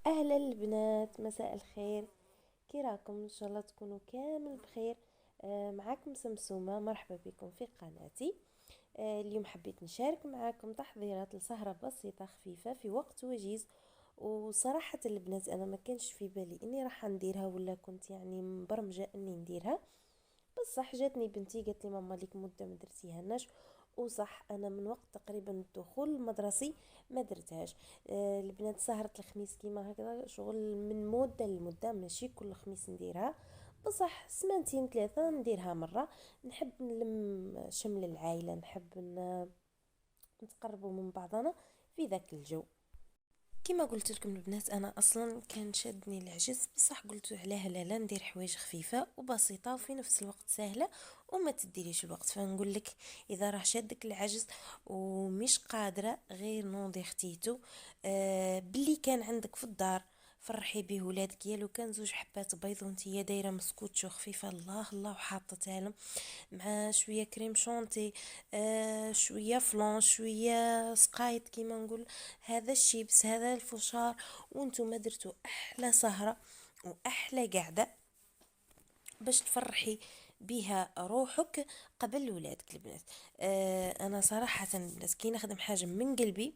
اهلا البنات، مساء الخير. كي راكم؟ ان شاء الله تكونوا كامل بخير. معاكم سمسومة، مرحبا بكم في قناتي. اليوم حبيت نشارك معاكم تحضيرات لسهرة بسيطة خفيفة في وقت وجيز. وصراحة البنات انا ما كانش في بالي اني راح نديرها، ولا كنت يعني مبرمجة اني نديرها. بصح جاتني بنتي قالت لي ماما ليك مده ما درتيهاش. وصح انا من وقت تقريبا الدخول المدرسي ما درتهاش. البنات سهرة الخميس كيما هكذا شغل من مده لمده، ماشي كل خميس نديرها. بصح سمانتين ثلاثة نديرها مرة. نحب نلم شمل العائلة، نحب نتقربوا من بعضنا في ذاك الجو. كما قلت لكم البنات انا اصلا كان شادني العجز، بصح قلت علاه لا ندير حوايج خفيفه وبسيطه وفي نفس الوقت سهله وما تديريش الوقت. فنقول لك اذا راه شادك العجز ومش قادره غير نوضي اختيتو، باللي كان عندك في الدار فرحي به ولادك. يا لو كان زوج حبات بيض وانتي دايره مسكوتشو خفيفه الله الله وحاطتها لهم مع شويه كريم شونتي، شويه فلان، شويه سقايط كيما نقول، هذا الشيبس هذا الفشار، وانتو ما درتو احلى سهرة واحلى قعدة باش تفرحي بها روحك قبل ولادك البنات. انا صراحة البنات كي نخدم حاجة من قلبي،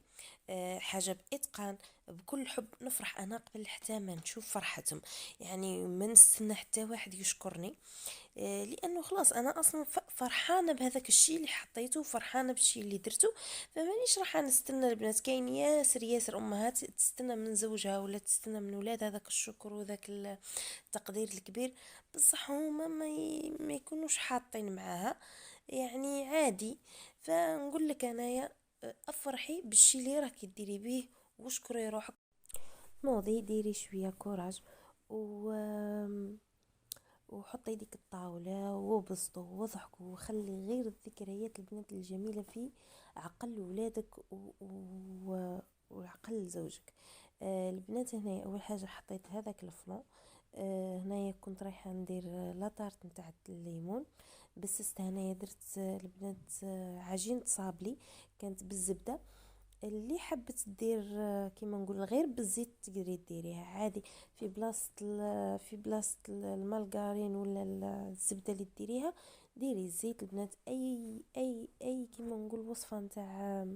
حاجة بإتقان بكل حب، نفرح انا قبل حتى ما نشوف فرحتهم. يعني ما نستنى حتى واحد يشكرني، لانه خلاص انا اصلا فرحانه بهذاك الشيء اللي حطيته، فرحانه بالشيء اللي درته. فمانيش راح نستنى البنات. كاين ياسر ياسر امهات تستنى من زوجها ولا تستنى من ولاد هذاك الشكر وذاك التقدير الكبير، بصح هما ما يكونوش حاطين معاها، يعني عادي. فنقول لك انايا افرحي بالشيء اللي راكي ديري بيه واشكري روحك. نوضي ديري شويه كوراج و وحطي يديك الطاولة وبسطوا وضحكوا وخلي غير الذكريات البنات الجميلة في عقل ولادك وعقل زوجك. البنات هنا أول حاجة حطيت هذاك الفلان. هنايا كنت رايحة ندير لاطارت نتاع الليمون. بسست هنايا درت البنات عجينة صابلي كانت بالزبدة. اللي حبت دير كيما نقول غير بالزيت تقدري ديريها عادي. في بلاصه المارغرين ولا الزبده اللي ديريها ديري الزيت البنات. اي كيما نقول وصفه نتاع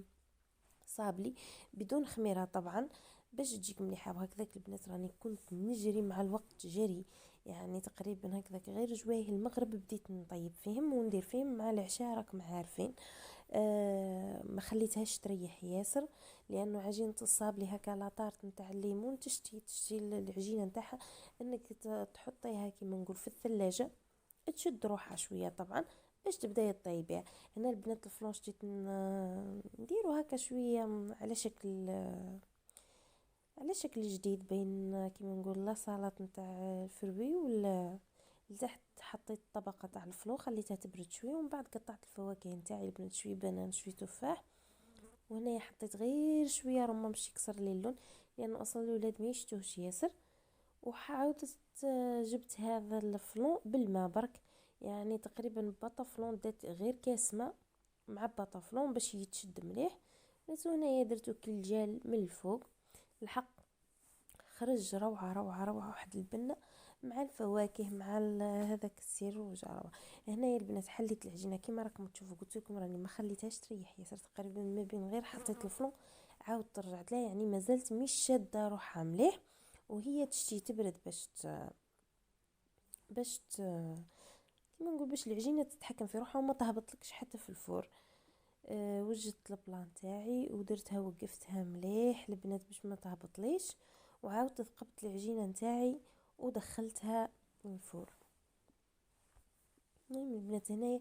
صابلي بدون خميره طبعا باش تجيك مليحه. وهكذاك البنات راني كنت نجري مع الوقت جري، يعني تقريبا هكذاك غير جوايه المغرب بديت نطيب فيهم وندير فيهم مع العشاء راكم عارفين. ما خليتهاش تريح ياسر، لانه عجينه الصابلي هكا لاطارت نتاع الليمون تشتي العجينه نتاعها انك تحطيها كيما نقول في الثلاجه تشد روحها شويه طبعا باش تبداي طيبيها. هنا البنات الفلانش جيت نديرو هكا شويه على شكل جديد بين كيما نقول لا سلطه نتاع الفروي ولا. لتحت حطيت طبقة تاع الفلو خليتها تبرد شوية، ومن بعد قطعت الفواكه نتاعي البنات، شوية بنان شوية تفاح. وهنا حطيت غير شوية رمان باش يكسر لي اللون، لأنه أصلا الولاد ما يشتوش ياسر. وحاولت جبت هذا الفلون بالماء برك، يعني تقريبا بطفلون دات غير كاس ماء مع بطفلون باش يتشد مليح. هنايا درتو كالجال من الفوق. الحق خرج روعة روعة روعة، واحد البنة مع الفواكه مع هذاك السيروج روعة. هنا يا البنات حليت العجينة كيما راكم تشوفوا، قلت لكم راني ما خليتهاش تريح ياسر، تقريبا ما بين غير حطيت الفلون عاودت رجعت لها، يعني ما زلت مش شادة روحها مليح. وهي تشتي تبرد باش كيما نقول باش العجينة تتحكم في روحها وما تهبطلكش حتى في الفور. وجدت البلان تاعي ودرتها وقفتها مليح البنات باش ما تهبطليش، وعاودت ثقبت العجينه نتاعي ودخلتها الفور. المهم البنات هنايا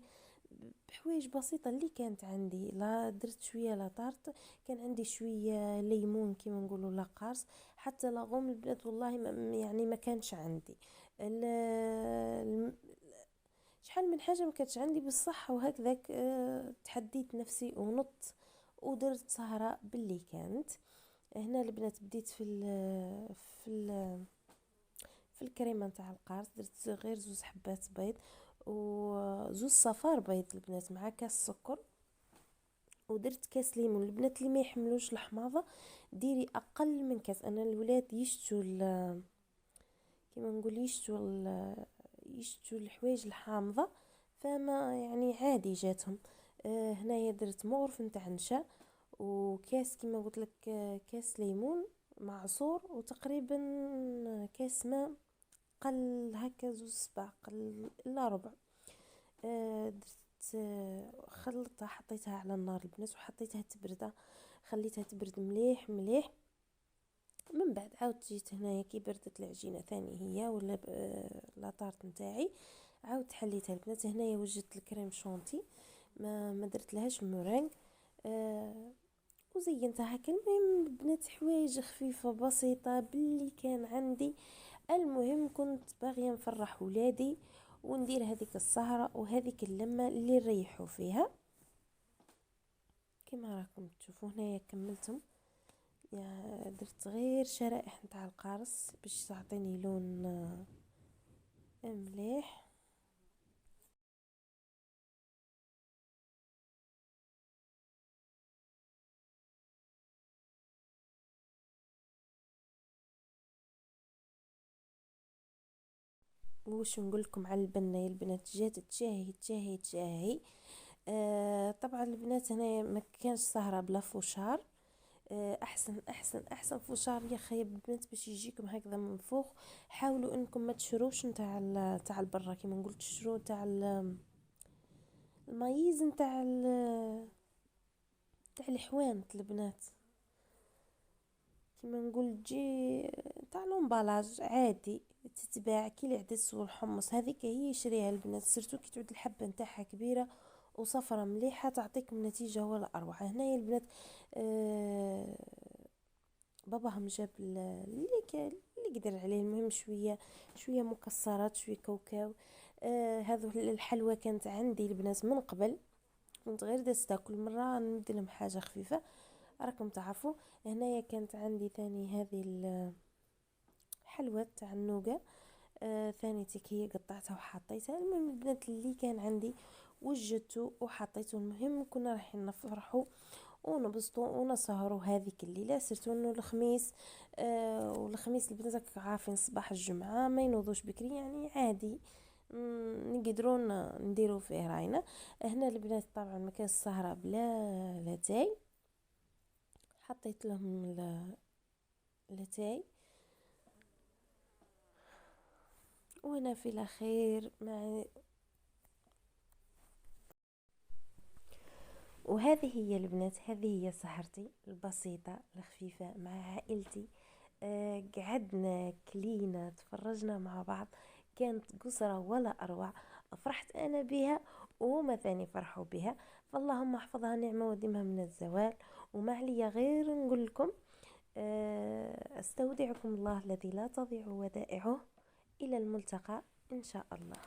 بحوايج بسيطه اللي كانت عندي، لا درت شويه لا طارت، كان عندي شويه ليمون كيما نقولوا لا قارص، حتى لاغوم البنات والله يعني ما كانش عندي. شحال من حاجه ما كانتش عندي بالصح، وهكذاك تحديت نفسي ونط ودرت سهرة باللي كانت. هنا البنات بديت في الكريمه نتاع القارص، درت غير زوز حبات بيض وزوز صفار بيض البنات مع كاس سكر ودرت كاس ليمون. البنات اللي ما يحملوش الحماضه ديري اقل من كاس. انا الولاد يشتوا كيما نقول يشتوا الحوايج الحامضه، فما يعني عادي جاتهم. هنايا درت مغرف نتاع نشا، وكاس كيما قلت لك كاس ليمون معصور، وتقريبا كاس ماء قل هكا 2 صباع، قل الا ربع. درت خلطتها، حطيتها على النار البنات وحطيتها تبرد، خليتها تبرد مليح مليح. من بعد عاودت جيت هنايا كي بردت العجينه ثاني هي ولا لاطارت نتاعي، عاودت حليتها البنات. هنايا وجدت الكريم شونتي، ما درت لهاش مورينغ. وزينتها هكا. المهم بنات حوايج خفيفه بسيطه باللي كان عندي. المهم كنت باغيه نفرح ولادي وندير هذيك السهره وهذيك اللمه اللي نريحوا فيها. كما راكم تشوفوا هنايا كملتهم، يا درت غير شرائح نتاع القارص باش تعطيني لون مليح. وش نقول لكم على البنه يا البنات، جات تشاهي تشاهي تشاهي. طبعا البنات هنا ما كانش سهره بلا فوشار. احسن احسن احسن فوشار يا خيب البنات باش يجيكم هكذا من فوق. حاولوا انكم ما تشروش نتاع تاع البرا، كيما نقول تشرو تاع المايز نتاع تاع الحوانت البنات، كيما نقول تجي تاع لومبالاج عادي تتباع كي العدس والحمص. هذيك هي شريها البنات، سيرتو كي تعود الحبه نتاعها كبيره وصفرة مليحه تعطيكم نتيجه ولا اروع. هنايا البنات باباهم جاب اللي قدر عليه. المهم شويه شويه مكسرات، شويه كاوكاو. هذو الحلوى كانت عندي البنات من قبل، كنت غير دازتها كل مره نبدل لهم حاجه خفيفه، راكم تعرفوا. هنايا كانت عندي ثاني هذه الحلوى تاع النوغا. ثاني هي قطعتها وحطيتها. المهم البنات اللي كان عندي وجدته وحطيته. المهم كنا رايحين نفرحوا ونبسطوا ونسهروا هذيك الليله، سيرتو انه الخميس. والخميس البنات عارفين صباح الجمعه ما ينوضوش بكري، يعني عادي نقدروا نديروا فيه راينا. هنا البنات طبعا ما كان السهره بلا لاتاي، حطيت لهم لاتاي وانا في الاخير مع. وهذه هي البنات، هذه هي سهرتي البسيطة الخفيفة مع عائلتي. قعدنا كلينا تفرجنا مع بعض، كانت قصرة ولا أروع. فرحت أنا بها وهما ثاني فرحوا بها، فاللهم احفظها نعمة وديمها من الزوال. وما عليا غير نقول لكم استودعكم الله الذي لا تضيع ودائعه، إلى الملتقى إن شاء الله.